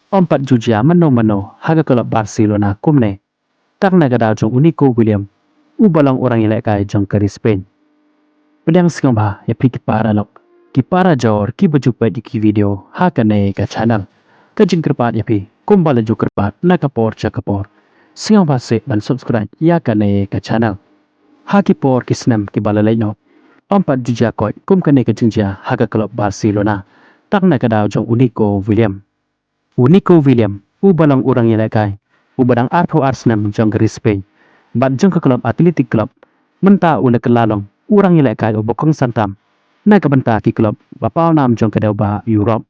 Ompat jujia mano-mano haga kelab Barcelona kumne. Tak nagada jong Unico William. Ubalang orang ilekay jong kari Spain. Pedang sikang bah ya pi kipara lok. Kipara jor ki bajupay di ki video hakane ka channel. Kajing kerpat ya pi kumbala jo kerpat nakapor cha kapor. Sikang bah se ban subscribe ya kane ka channel. Hakipor kisnam ki balalay no. Ompat jujia koy kum kane ka jingjia haga kelab Barcelona. Tak nagada jong Unico William. Unico William, ubalang orang ilekay, ubadang arpo Arsenal jong kari Spain. Bat jong ke klub Athletic Club, menta ula kelalong, orang ilekay ubokong santam. Nagabenta ki klub, bapaw nam jong kedaw ba Europe.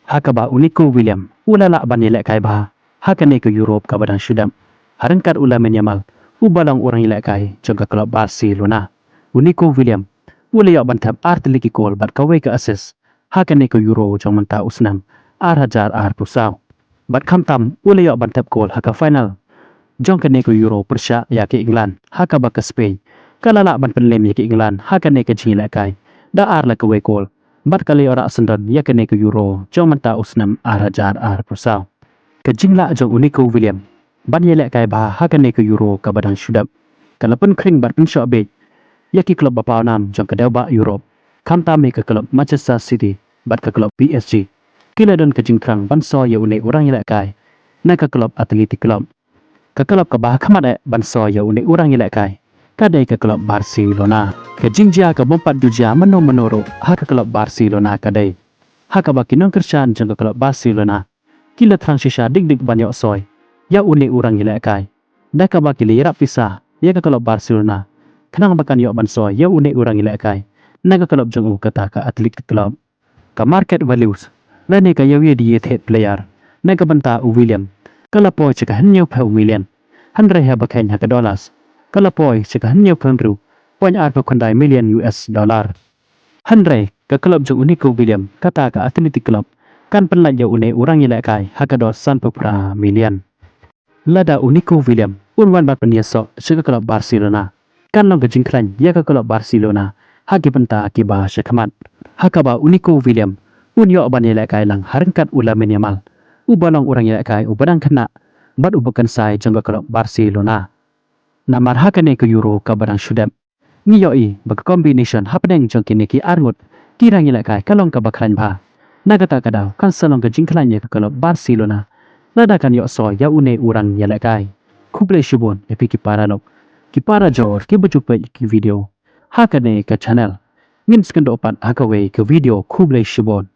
Haka ba Unico William, ula lakban ilekay ba, haka ne ke Europe kabadang syudam. Harengkat ula menyamal, ubalang orang ilekay jong ke klub Barcelona. Unico William, ula yok bantap artiliki kol bat kawai ke assist, haka ne ke Euro jong menta usnam. Hajar pusau. Bat kamtam ule yok bantap gol haka final. Jong kene ke Euro persya ya ke England haka ba ke Spain. Kalala ban penlem ya ke England haka ne ke jingila kai. Da la ke we gol. Bat kali ora sendon ya kene ke Euro jong menta usnam hajar pusau. Ke jingla jong Unico William. Ban yelek kai ba haka ne ke Euro ka badang syudap. Kalapun kring bat pensyo be. Ya ki klub bapaw nam jong ke ba Europe. Kamtam ke klub Manchester City bat ke klub PSG. Kila don kejingkrang banso ya une orang ilekay. Na ke klub Athletic Club. Ke klub ke bah kamade banso ya une orang ilekay. Kadai ke klub Barcelona. Ke jingjia ke bompat jujia menoro ha ke klub Barcelona kadai. Ha ke bakinong kerjaan jeng ke klub Barcelona. Kila transisya dik banyak soy. Ya une orang ilekay. Da ke bakili irap pisah ya ke klub Barcelona. Kenang bakan yok banso ya une orang ilekay. Na ke klub jeng kata ke Athletic Club. Ke market values. Lani ka yawi di head player. Naga banta William. Kalapoy cika hanyaw pa William. Handre ha bakain ha ka dollars. Kalapoy cika hanyaw pa ru. Poin arpa kundai million US dollar. Handre ka klub jong Unico William kata ka Athletic Club. Kan penlat ya une orang ilekay ha ka dosan pupra million. Lada Unico William. Unwan bat peniasok cika klub Barcelona. Kan long ka jingklan ya ka klub Barcelona. Hagi banta akiba syakamat. Hakaba Unico William. Unyo ban ilekay lang harengkat ula menyamal. Ubalang orang ilekay ubadang kena. Bat ubakan say jong klub Barcelona. Namar hakane ke Euro ka badang syudam. Ngiyoi bag combination hapdeng jong kini ki arngut. Kirang ilekay kalong ka bakran ba. Nagata kadaw kan salong ka jingklanya ke klub Barcelona. Ladakan yok so ya une orang ilekay. Kuble syubon epi kipara nok. Kipara jor ki berjumpa ki video. Hakane ke channel. Ngin skendo opat hakawe ke video kuble syubon.